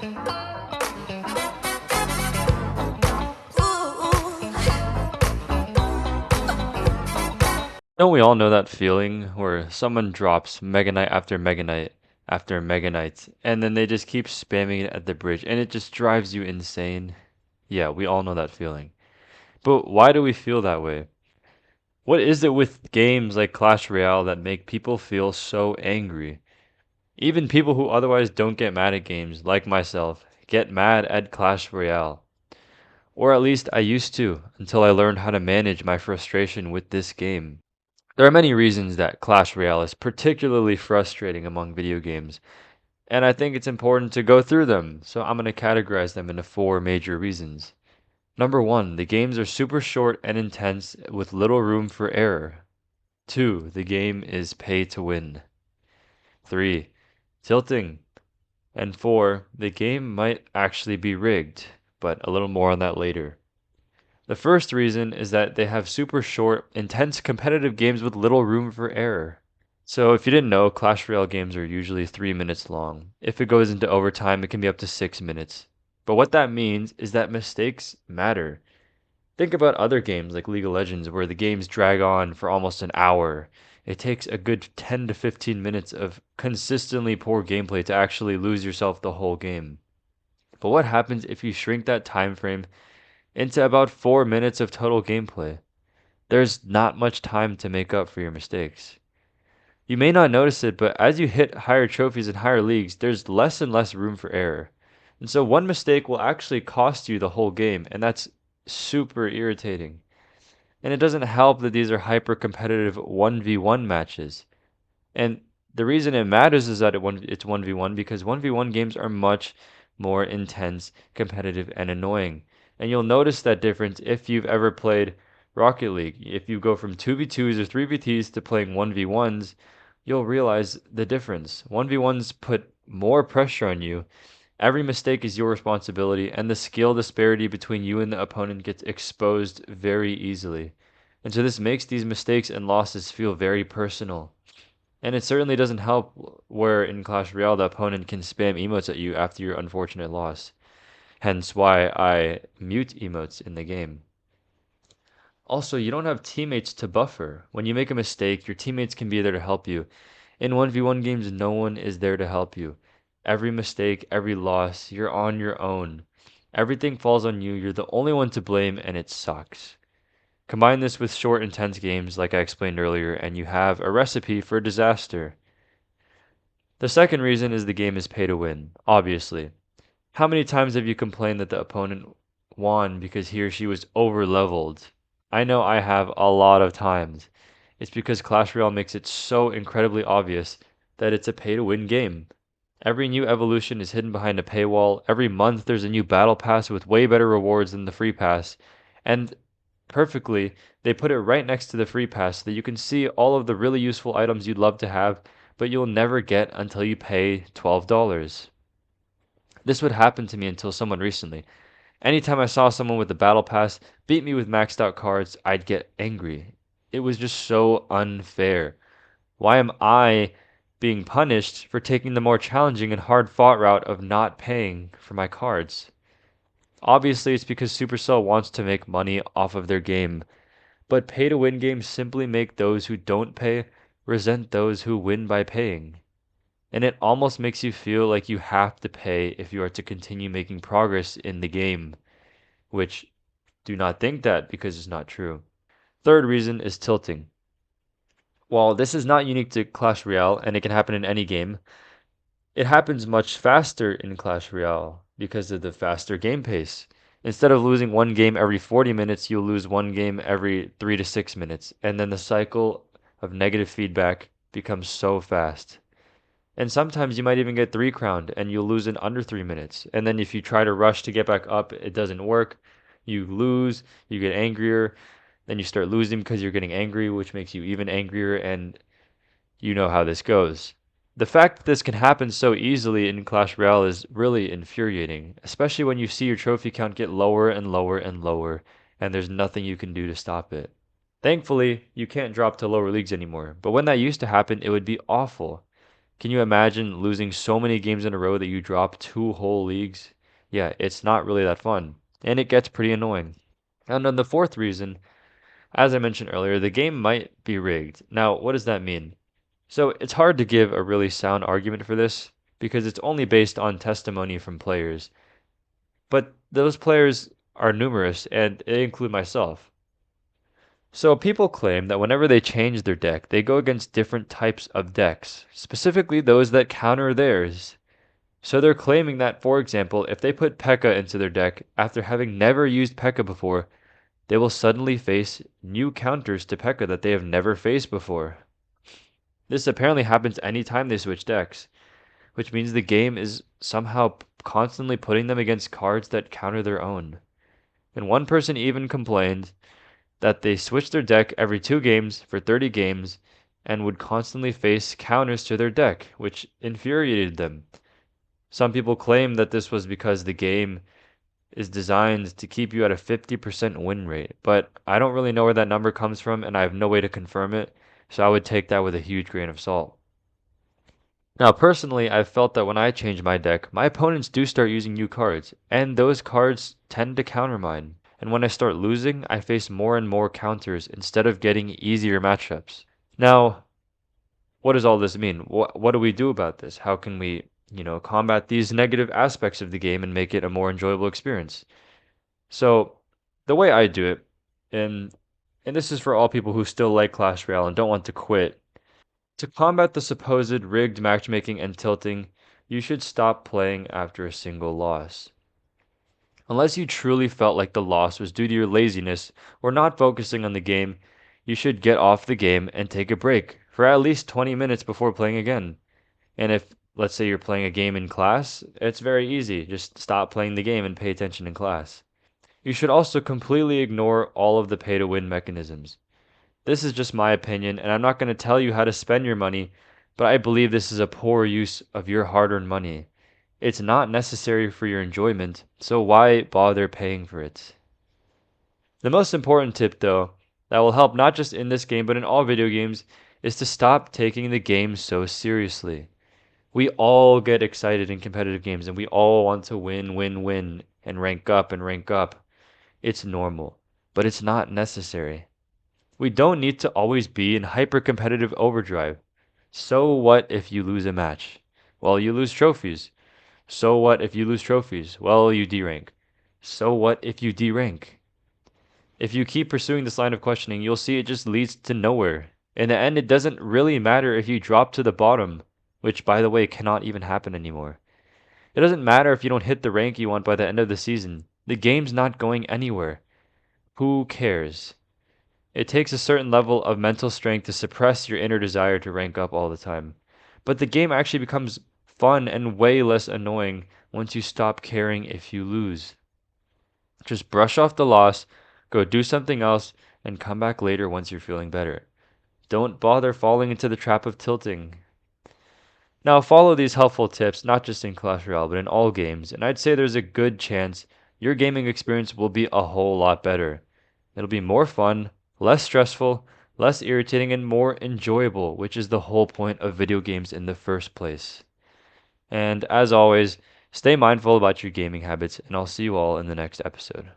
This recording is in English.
Don't we all know that feeling where someone drops Mega Knight after Mega Knight after Mega Knight, and then they just keep spamming it at the bridge, and it just drives you insane? Yeah, we all know that feeling. But why do we feel that way? What is it with games like Clash Royale that make people feel so angry? Even people who otherwise don't get mad at games, like myself, get mad at Clash Royale. Or at least I used to, until I learned how to manage my frustration with this game. There are many reasons that Clash Royale is particularly frustrating among video games, and I think it's important to go through them, so I'm going to categorize them into four major reasons. Number one, the games are super short and intense with little room for error. Two, the game is pay to win. Three, tilting. And four, the game might actually be rigged, but a little more on that later. The first reason is that they have super short, intense competitive games with little room for error. So if you didn't know, Clash Royale games are usually 3 minutes long. If it goes into overtime, it can be up to 6 minutes. But what that means is that mistakes matter. Think about other games like League of Legends where the games drag on for almost an hour. It takes a good 10 to 15 minutes of consistently poor gameplay to actually lose yourself the whole game. But what happens if you shrink that time frame into about 4 minutes of total gameplay? There's not much time to make up for your mistakes. You may not notice it, but as you hit higher trophies in higher leagues, there's less and less room for error. And so one mistake will actually cost you the whole game, and that's super irritating. And it doesn't help that these are hyper competitive 1v1 matches. And the reason it matters is that it's 1v1 because 1v1 games are much more intense, competitive, and annoying. And you'll notice that difference if you've ever played Rocket League. If you go from 2v2s or 3v3s to playing 1v1s, you'll realize the difference. 1v1s put more pressure on you. Every mistake is your responsibility, and the skill disparity between you and the opponent gets exposed very easily. And so this makes these mistakes and losses feel very personal. And it certainly doesn't help where in Clash Royale the opponent can spam emotes at you after your unfortunate loss. Hence why I mute emotes in the game. Also, you don't have teammates to buffer. When you make a mistake, your teammates can be there to help you. In 1v1 games, no one is there to help you. Every mistake, every loss, you're on your own. Everything falls on you, you're the only one to blame, and it sucks. Combine this with short, intense games like I explained earlier, and you have a recipe for disaster. The second reason is the game is pay to win, obviously. How many times have you complained that the opponent won because he or she was over leveled? I know I have a lot of times. It's because Clash Royale makes it so incredibly obvious that it's a pay to win game. Every new evolution is hidden behind a paywall. Every month there's a new battle pass with way better rewards than the free pass. And perfectly, they put it right next to the free pass so that you can see all of the really useful items you'd love to have, but you'll never get until you pay $12. This would happen to me until someone recently. Anytime I saw someone with the battle pass beat me with maxed out cards, I'd get angry. It was just so unfair. Why am I being punished for taking the more challenging and hard fought route of not paying for my cards? Obviously, it's because Supercell wants to make money off of their game, but pay to win games simply make those who don't pay resent those who win by paying. And it almost makes you feel like you have to pay if you are to continue making progress in the game, which do not think that because it's not true. Third reason is tilting. While this is not unique to Clash Royale and it can happen in any game, it happens much faster in Clash Royale because of the faster game pace. Instead of losing one game every 40 minutes, you'll lose one game every 3 to 6 minutes, and then the cycle of negative feedback becomes so fast. And sometimes you might even get 3 crowned and you'll lose in under 3 minutes. And then if you try to rush to get back up, it doesn't work. You lose, you get angrier, then you start losing because you're getting angry, which makes you even angrier, and you know how this goes. The fact that this can happen so easily in Clash Royale is really infuriating, especially when you see your trophy count get lower and lower and lower, and there's nothing you can do to stop it. Thankfully, you can't drop to lower leagues anymore, but when that used to happen, it would be awful. Can you imagine losing so many games in a row that you drop two whole leagues? Yeah, it's not really that fun, and it gets pretty annoying. And then the fourth reason, as I mentioned earlier, the game might be rigged. Now, what does that mean? So it's hard to give a really sound argument for this because it's only based on testimony from players. But those players are numerous, and they include myself. So people claim that whenever they change their deck, they go against different types of decks, specifically those that counter theirs. So they're claiming that, for example, if they put P.E.K.K.A into their deck after having never used P.E.K.K.A before, they will suddenly face new counters to P.E.K.K.A that they have never faced before. This apparently happens anytime they switch decks, which means the game is somehow constantly putting them against cards that counter their own. And one person even complained that they switched their deck every 2 games for 30 games and would constantly face counters to their deck, which infuriated them. Some people claim that this was because the game is designed to keep you at a 50% win rate, but I don't really know where that number comes from and I have no way to confirm it, so I would take that with a huge grain of salt. Now, personally, I've felt that when I change my deck, my opponents do start using new cards, and those cards tend to counter mine. And when I start losing, I face more and more counters instead of getting easier matchups. Now, what does all this mean? What do we do about this? How can we, combat these negative aspects of the game and make it a more enjoyable experience? So, the way I do it, and and this is for all people who still like Clash Royale and don't want to quit, to combat the supposed rigged matchmaking and tilting, you should stop playing after a single loss. Unless you truly felt like the loss was due to your laziness or not focusing on the game, you should get off the game and take a break for at least 20 minutes before playing again. And if, let's say, you're playing a game in class, it's very easy. Just stop playing the game and pay attention in class. You should also completely ignore all of the pay to win mechanisms. This is just my opinion, and I'm not going to tell you how to spend your money, but I believe this is a poor use of your hard earned money. It's not necessary for your enjoyment, so why bother paying for it? The most important tip, though, that will help not just in this game but in all video games, is to stop taking the game so seriously. We all get excited in competitive games and we all want to win, win, win, and rank up and rank up. It's normal, but it's not necessary. We don't need to always be in hyper competitive overdrive. So what if you lose a match? Well, you lose trophies. So what if you lose trophies? Well, you D-rank. So what if you D-rank? If you keep pursuing this line of questioning, you'll see it just leads to nowhere. In the end, it doesn't really matter if you drop to the bottom, which, by the way, cannot even happen anymore. It doesn't matter if you don't hit the rank you want by the end of the season. The game's not going anywhere. Who cares? It takes a certain level of mental strength to suppress your inner desire to rank up all the time. But the game actually becomes fun and way less annoying once you stop caring if you lose. Just brush off the loss, go do something else, and come back later once you're feeling better. Don't bother falling into the trap of tilting. Now, follow these helpful tips not just in Clash Royale, but in all games, and I'd say there's a good chance your gaming experience will be a whole lot better. It'll be more fun, less stressful, less irritating, and more enjoyable, which is the whole point of video games in the first place. And as always, stay mindful about your gaming habits, and I'll see you all in the next episode.